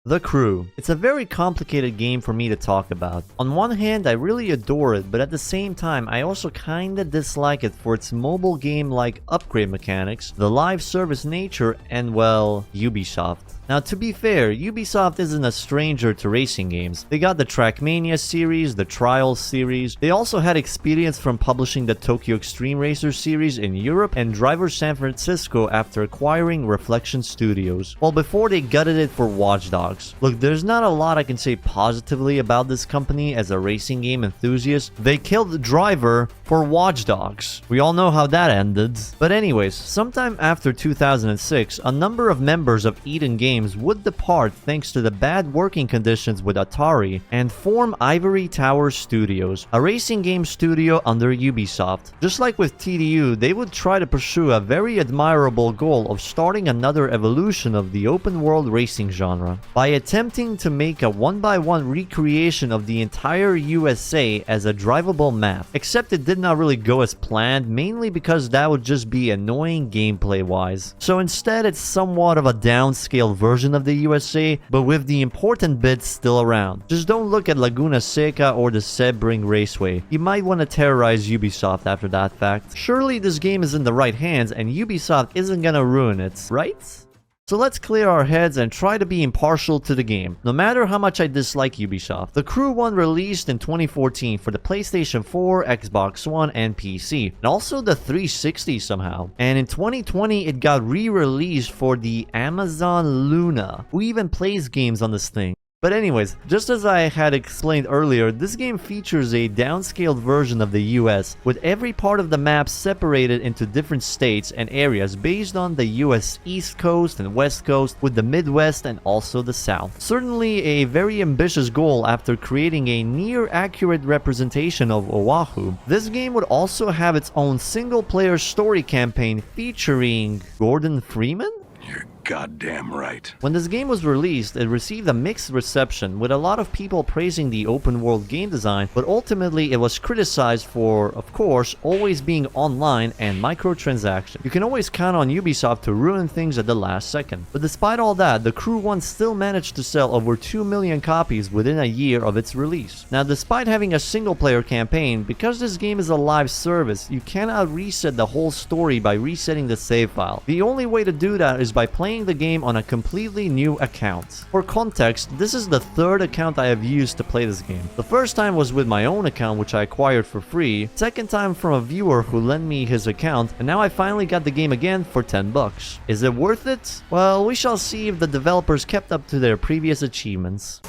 The Crew. It's a very complicated game for me to talk about. On one hand, I really adore it, but at the same time, I also kinda dislike it for its mobile game-like upgrade mechanics, the live service nature, and well, Ubisoft. Now, to be fair, Ubisoft isn't a stranger to racing games. They got the Trackmania series, the Trials series. They also had experience from publishing the Tokyo Extreme Racer series in Europe and Driver San Francisco after acquiring Reflection Studios. Well, before they gutted it for Watch Dogs. Look, there's not a lot I can say positively about this company as a racing game enthusiast. They killed Driver for Watch Dogs. We all know how that ended. But anyways, sometime after 2006, a number of members of Eden Games would depart thanks to the bad working conditions with Atari and form Ivory Tower Studios, a racing game studio under Ubisoft. Just like with TDU, they would try to pursue a very admirable goal of starting another evolution of the open world racing genre by attempting to make a one-by-one recreation of the entire USA as a drivable map. Except it did not really go as planned, mainly because that would just be annoying gameplay wise. So instead, it's somewhat of a downscaled version of the USA, but with the important bits still around. Just don't look at Laguna Seca or the Sebring Raceway. You might want to terrorize Ubisoft after that fact. Surely this game is in the right hands and Ubisoft isn't gonna ruin it, right? So let's clear our heads and try to be impartial to the game, no matter how much I dislike Ubisoft. The Crew 1 released in 2014 for the PlayStation 4, Xbox One, and PC, and also the 360 somehow. And in 2020, it got re-released for the Amazon Luna. Who even plays games on this thing? But anyways, just as I had explained earlier, this game features a downscaled version of the US, with every part of the map separated into different states and areas based on the US East Coast and West Coast, with the Midwest and also the South. Certainly a very ambitious goal after creating a near-accurate representation of Oahu. This game would also have its own single-player story campaign featuring Gordon Freeman? You're goddamn right. When this game was released, it received a mixed reception, with a lot of people praising the open world game design, but ultimately it was criticized for, of course, always being online and microtransactions. You can always count on Ubisoft to ruin things at the last second. But despite all that, the Crew 1 still managed to sell over 2 million copies within a year of its release. Now, despite having a single player campaign, because this game is a live service, you cannot reset the whole story by resetting the save file. The only way to do that is by playing the game on a completely new account. For context, this is the third account I have used to play this game. The first time was with my own account, which I acquired for free. Second time from a viewer who lent me his account, and now I finally got the game again for 10 bucks. Is it worth it? Well, we shall see if the developers kept up to their previous achievements.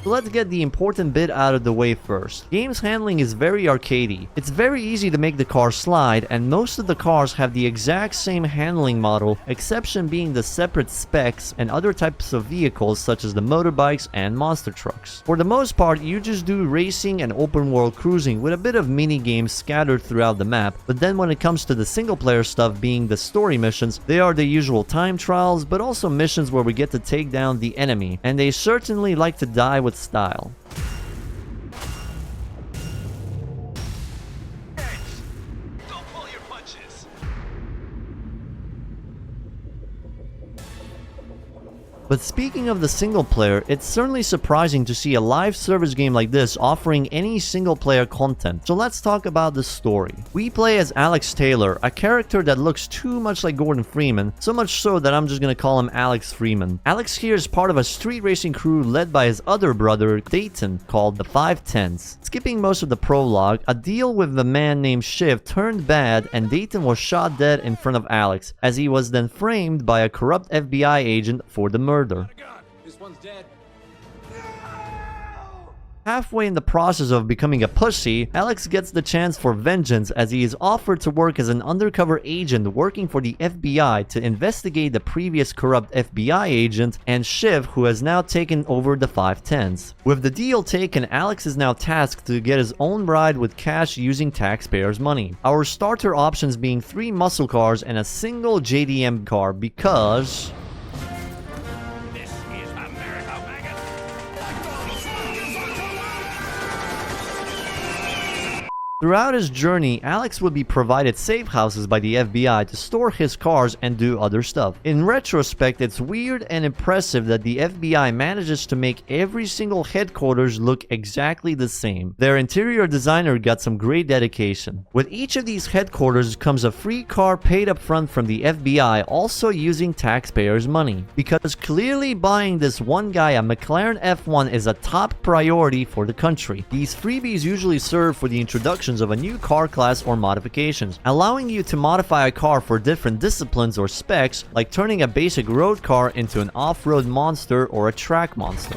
So let's get the important bit out of the way first. Game's handling is very arcadey. It's very easy to make the car slide, and most of the cars have the exact same handling model, exception being the separate specs and other types of vehicles such as the motorbikes and monster trucks. For the most part, you just do racing and open world cruising with a bit of mini games scattered throughout the map, but then when it comes to the single player stuff being the story missions, they are the usual time trials, but also missions where we get to take down the enemy, and they certainly like to die with style. Don't pull your punches. But speaking of the single player, it's certainly surprising to see a live service game like this offering any single player content. So let's talk about the story. We play as Alex Taylor, a character that looks too much like Gordon Freeman, so much so that I'm just gonna call him Alex Freeman. Alex here is part of a street racing crew led by his other brother, Dayton, called the 510s. Skipping most of the prologue, a deal with a man named Shiv turned bad and Dayton was shot dead in front of Alex, as he was then framed by a corrupt FBI agent for the murder. This one's dead. Halfway in the process of becoming a pussy, Alex gets the chance for vengeance as he is offered to work as an undercover agent working for the FBI to investigate the previous corrupt FBI agent and Shiv, who has now taken over the 510s. With the deal taken, Alex is now tasked to get his own ride with cash using taxpayers' money. Our starter options being 3 muscle cars and a single JDM car because... Throughout his journey, Alex would be provided safe houses by the FBI to store his cars and do other stuff. In retrospect, it's weird and impressive that the FBI manages to make every single headquarters look exactly the same. Their interior designer got some great dedication. With each of these headquarters comes a free car paid up front from the FBI, also using taxpayers' money. Because clearly buying this one guy a McLaren F1 is a top priority for the country. These freebies usually serve for the introduction of a new car class or modifications, allowing you to modify a car for different disciplines or specs, like turning a basic road car into an off-road monster or a track monster.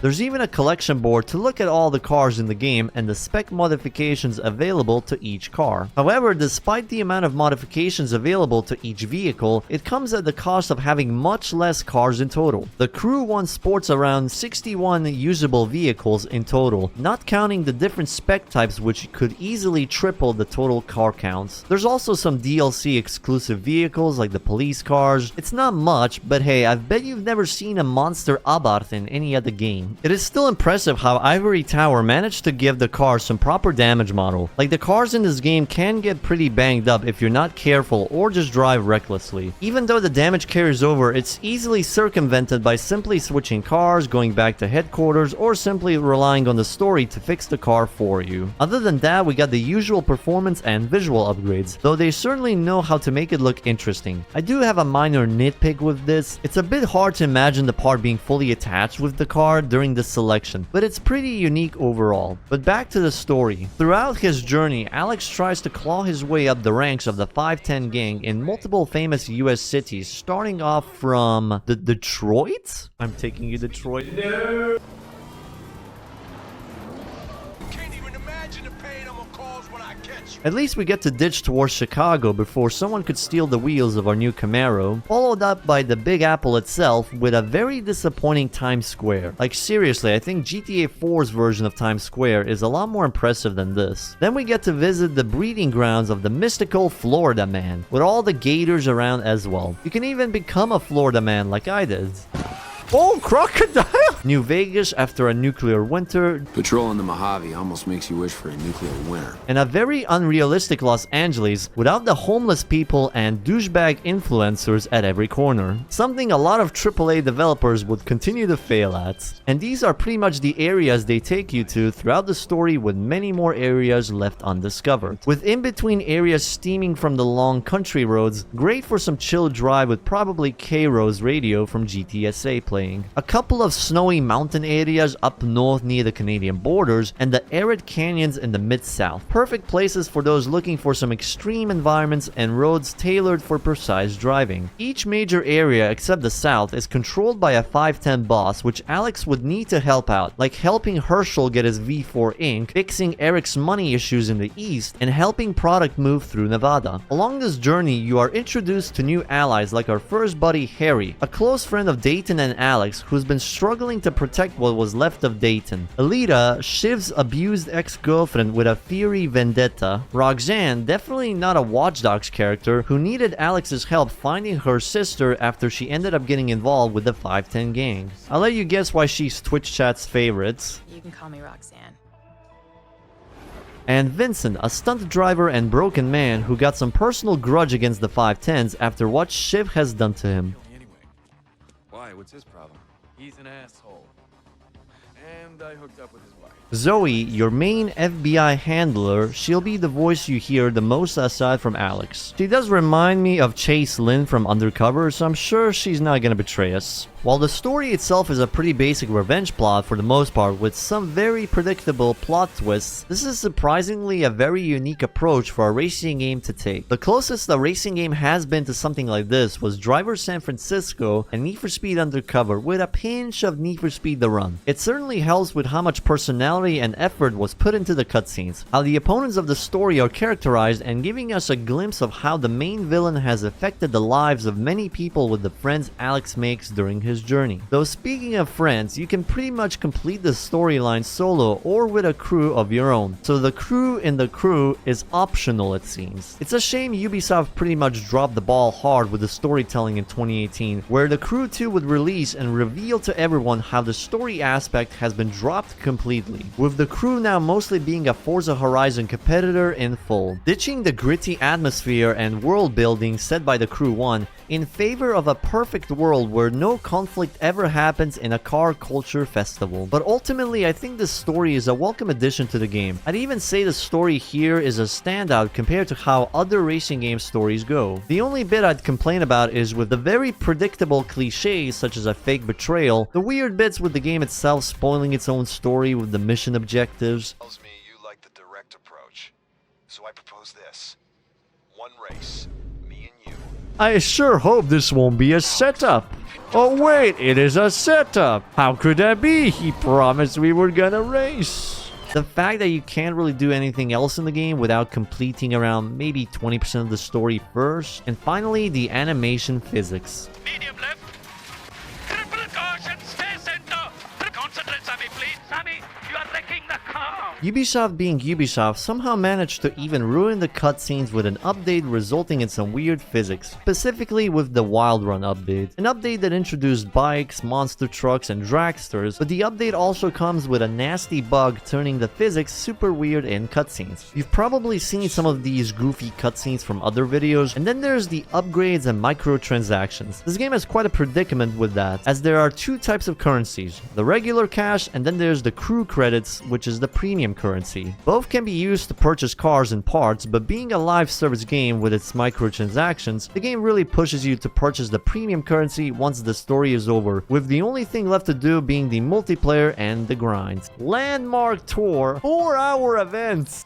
There's even a collection board to look at all the cars in the game and the spec modifications available to each car. However, despite the amount of modifications available to each vehicle, it comes at the cost of having much less cars in total. The Crew One sports around 61 usable vehicles in total, not counting the different spec types which could easily triple the total car counts. There's also some DLC exclusive vehicles like the police cars. It's not much, but hey, I bet you've never seen a monster Abarth in any other game. It is still impressive how Ivory Tower managed to give the cars some proper damage model. Like, the cars in this game can get pretty banged up if you're not careful or just drive recklessly. Even though the damage carries over, it's easily circumvented by simply switching cars, going back to headquarters, or simply relying on the story to fix the car for you. Other than that, we got the usual performance and visual upgrades, though they certainly know how to make it look interesting. I do have a minor nitpick with this. It's a bit hard to imagine the part being fully attached with the car during the selection, but it's pretty unique overall. But back to the story. Throughout his journey, Alex tries to claw his way up the ranks of the 510 gang in multiple famous US cities, starting off from Detroit? I'm taking you Detroit. No. At least we get to ditch towards Chicago before someone could steal the wheels of our new Camaro, followed up by the Big Apple itself with a very disappointing Times Square. Like, seriously, I think GTA 4's version of Times Square is a lot more impressive than this. Then we get to visit the breeding grounds of the mystical Florida Man, with all the gators around as well. You can even become a Florida Man like I did. Oh, crocodile! New Vegas after a nuclear winter. Patrolling the Mojave almost makes you wish for a nuclear winter. And a very unrealistic Los Angeles without the homeless people and douchebag influencers at every corner. Something a lot of AAA developers would continue to fail at. And these are pretty much the areas they take you to throughout the story, with many more areas left undiscovered. With in-between areas steaming from the long country roads, great for some chill drive with probably K-Rose radio from GTSA playing. A couple of snowy mountain areas up north near the Canadian borders, and the arid canyons in the mid-south. Perfect places for those looking for some extreme environments and roads tailored for precise driving. Each major area except the south is controlled by a 510 boss, which Alex would need to help out, like helping Herschel get his V4 Inc., fixing Eric's money issues in the east, and helping product move through Nevada. Along this journey, you are introduced to new allies like our first buddy Harry, a close friend of Dayton and Alex, who's been struggling to protect what was left of Dayton. Alita, Shiv's abused ex-girlfriend with a fiery vendetta. Roxanne, definitely not a Watch Dogs character, who needed Alex's help finding her sister after she ended up getting involved with the 510 gang. I'll let you guess why she's Twitch chat's favorites. You can call me Roxanne. And Vincent, a stunt driver and broken man who got some personal grudge against the 510s after what Shiv has done to him. Why? What's his problem? He's an asshole. And I hooked up with his wife. Zoe, your main FBI handler, she'll be the voice you hear the most aside from Alex. She does remind me of Chase Lynn from Undercover, so I'm sure she's not gonna betray us. While the story itself is a pretty basic revenge plot for the most part, with some very predictable plot twists, this is surprisingly a very unique approach for a racing game to take. The closest a racing game has been to something like this was Driver San Francisco and Need for Speed Undercover, with a pinch of Need for Speed The Run. It certainly helps with how much personality and effort was put into the cutscenes, how the opponents of the story are characterized, and giving us a glimpse of how the main villain has affected the lives of many people with the friends Alex makes during his journey. Though speaking of friends, you can pretty much complete the storyline solo or with a crew of your own, so the crew in the crew is optional, it seems. It's a shame Ubisoft pretty much dropped the ball hard with the storytelling in 2018, where the Crew 2 would release and reveal to everyone how the story aspect has been dropped completely. completely, with the Crew now mostly being a Forza Horizon competitor in full, ditching the gritty atmosphere and world building set by the Crew 1 in favor of a perfect world where no conflict ever happens in a car culture festival. But ultimately, I think this story is a welcome addition to the game. I'd even say the story here is a standout compared to how other racing game stories go. The only bit I'd complain about is with the very predictable cliches such as a fake betrayal, the weird bits with the game itself spoiling its own story with the mission objectives. Tells me you like the direct approach. So I propose this. One race, me and you. I sure hope this won't be a setup. Oh wait, it is a setup. How could that be? He promised we were gonna race. The fact that you can't really do anything else in the game without completing around maybe 20% of the story first. And finally, the animation physics. Medium left. Triple caution, stay center. Concentrate, Sammy, please. Sammy, you are wrecking the car. Ubisoft being Ubisoft somehow managed to even ruin the cutscenes with an update resulting in some weird physics, specifically with the Wild Run update. An update that introduced bikes, monster trucks, and dragsters, but the update also comes with a nasty bug turning the physics super weird in cutscenes. You've probably seen some of these goofy cutscenes from other videos, and then there's the upgrades and microtransactions. This game has quite a predicament with that, as there are two types of currencies, the regular cash and then there's the crew credits, which is the premium currency. Both can be used to purchase cars and parts, but being a live service game with its microtransactions, the game really pushes you to purchase the premium currency once the story is over, with the only thing left to do being the multiplayer and the grinds. Landmark Tour, 4-hour events.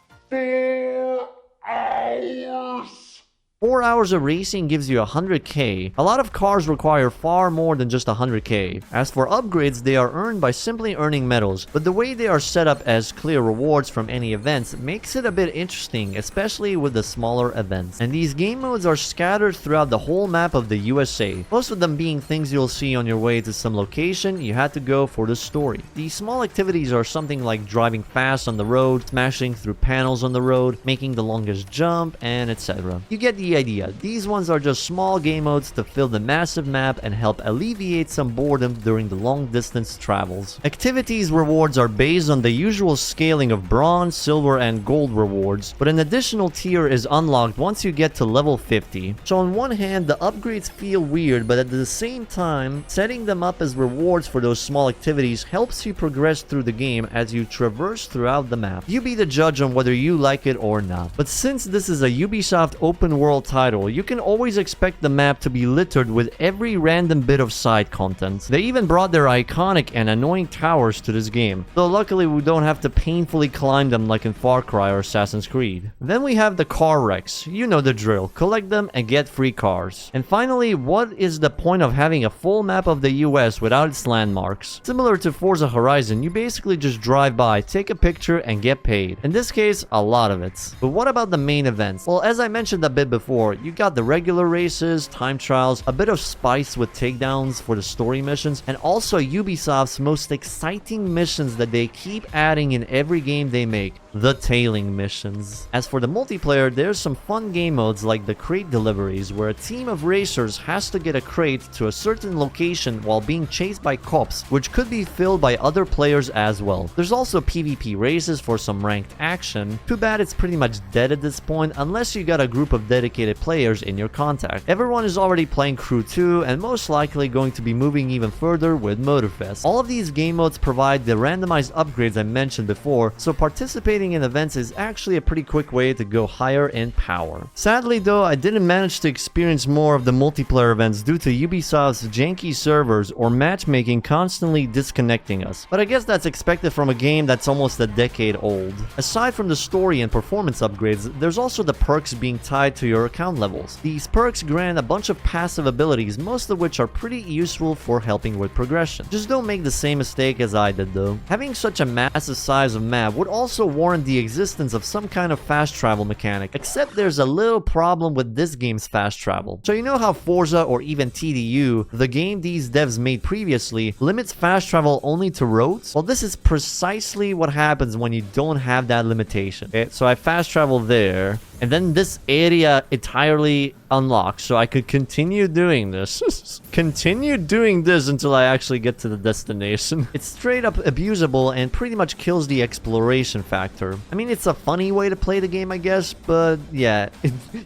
4 hours of racing gives you 100k. A lot of cars require far more than just 100k. As for upgrades, they are earned by simply earning medals, but the way they are set up as clear rewards from any events makes it a bit interesting, especially with the smaller events. And these game modes are scattered throughout the whole map of the USA, most of them being things you'll see on your way to some location you had to go for the story. These small activities are something like driving fast on the road, smashing through panels on the road, making the longest jump, and etc. You get the idea. These ones are just small game modes to fill the massive map and help alleviate some boredom during the long distance travels. Activities rewards are based on the usual scaling of bronze, silver, and gold rewards, but an additional tier is unlocked once you get to level 50. So on one hand, the upgrades feel weird, but at the same time, setting them up as rewards for those small activities helps you progress through the game as you traverse throughout the map. You be the judge on whether you like it or not. But since this is a Ubisoft open world title, you can always expect the map to be littered with every random bit of side content. They even brought their iconic and annoying towers to this game, though luckily we don't have to painfully climb them like in Far Cry or Assassin's Creed. Then we have the car wrecks. You know the drill, collect them and get free cars. And finally, what is the point of having a full map of the US without its landmarks? Similar to Forza Horizon, you basically just drive by, take a picture and get paid. In this case, a lot of it. But what about the main events? Well, as I mentioned a bit before, you got the regular races, time trials, a bit of spice with takedowns for the story missions, and also Ubisoft's most exciting missions that they keep adding in every game they make, the tailing missions. As for the multiplayer, there's some fun game modes like the crate deliveries, where a team of racers has to get a crate to a certain location while being chased by cops, which could be filled by other players as well. There's also PvP races for some ranked action. Too bad it's pretty much dead at this point unless you got a group of dedicated players in your contact. Everyone is already playing Crew 2 and most likely going to be moving even further with Motorfest. All of these game modes provide the randomized upgrades I mentioned before, so participating in events is actually a pretty quick way to go higher in power. Sadly though, I didn't manage to experience more of the multiplayer events due to Ubisoft's janky servers or matchmaking constantly disconnecting us, but I guess that's expected from a game that's almost a decade old. Aside from the story and performance upgrades, there's also the perks being tied to your account levels. These perks grant a bunch of passive abilities, most of which are pretty useful for helping with progression. Just don't make the same mistake as I did though. Having such a massive size of map would also warrant the existence of some kind of fast travel mechanic, except there's a little problem with this game's fast travel. So you know how Forza or even TDU, the game these devs made previously, limits fast travel only to roads? Well, this is precisely what happens when you don't have that limitation. Okay, so I fast travel there, And then this area entirely unlocked, so I could continue doing this. Continue doing this until I actually get to the destination. It's straight up abusable and pretty much kills the exploration factor. I mean, it's a funny way to play the game, I guess, but yeah,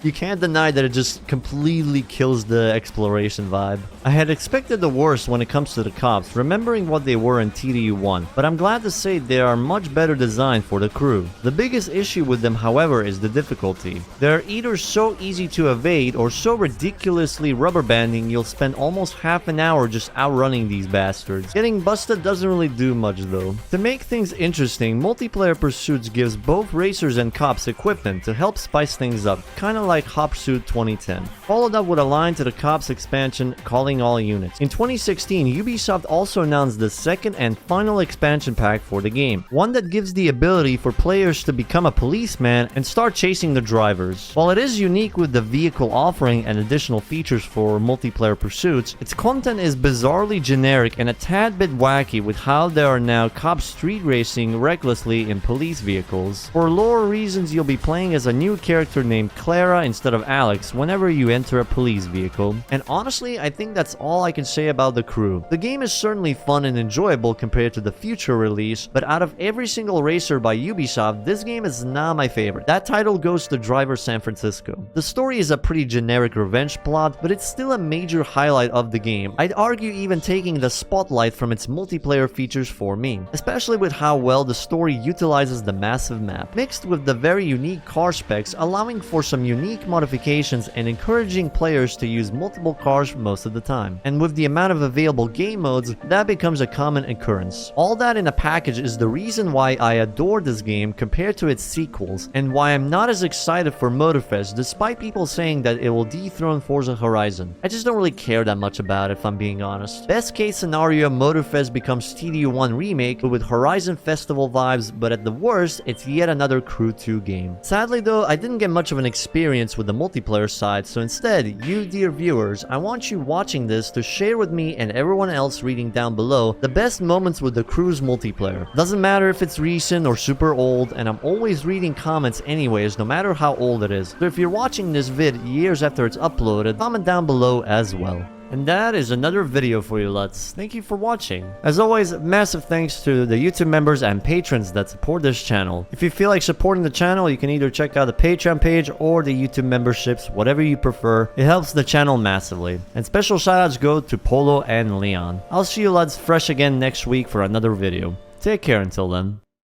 you can't deny that it just completely kills the exploration vibe. I had expected the worst when it comes to the cops, remembering what they were in TDU1, but I'm glad to say they are much better designed for the crew. The biggest issue with them, however, is the difficulty. They're either so easy to evade or so ridiculously rubber banding you'll spend almost half an hour just outrunning these bastards. Getting busted doesn't really do much though. To make things interesting, multiplayer pursuits gives both racers and cops equipment to help spice things up, kinda like Hop Suit 2010. Followed up with a line to the cops expansion, Calling All Units. In 2016, Ubisoft also announced the second and final expansion pack for the game, one that gives the ability for players to become a policeman and start chasing the drivers. While it is unique with the vehicle offering and additional features for multiplayer pursuits, its content is bizarrely generic and a tad bit wacky with how there are now cops street racing recklessly in police vehicles. For lore reasons, you'll be playing as a new character named Clara instead of Alex whenever you enter a police vehicle. And honestly, I think that's all I can say about the crew. The game is certainly fun and enjoyable compared to the future release, but out of every single racer by Ubisoft, this game is not my favorite. That title goes to Driver San Francisco. The story is a pretty generic revenge plot, but it's still a major highlight of the game. I'd argue even taking the spotlight from its multiplayer features for me, especially with how well the story utilizes the massive map, mixed with the very unique car specs, allowing for some unique modifications and encouraging players to use multiple cars most of the time. And with the amount of available game modes, that becomes a common occurrence. All that in a package is the reason why I adore this game compared to its sequels, and why I'm not as excited for Motorfest despite people saying that it will dethrone Forza Horizon. I just don't really care that much about it, if I'm being honest. Best case scenario, Motorfest becomes TDU1 remake, but with Horizon Festival vibes, but at the worst, it's yet another Crew 2 game. Sadly though, I didn't get much of an experience with the multiplayer side, so instead, you dear viewers, I want you watching this to share with me and everyone else reading down below the best moments with the Crew's multiplayer. Doesn't matter if it's recent or super old, and I'm always reading comments anyways, no matter how old it is. So if you're watching this vid years after it's uploaded, comment down below as well. And that is another video for you lads. Thank you for watching. As always, massive thanks to the YouTube members and patrons that support this channel. If you feel like supporting the channel, you can either check out the Patreon page or the YouTube memberships, whatever you prefer. It helps the channel massively. And special shoutouts go to Polo and Leon. I'll see you lads fresh again next week for another video. Take care until then.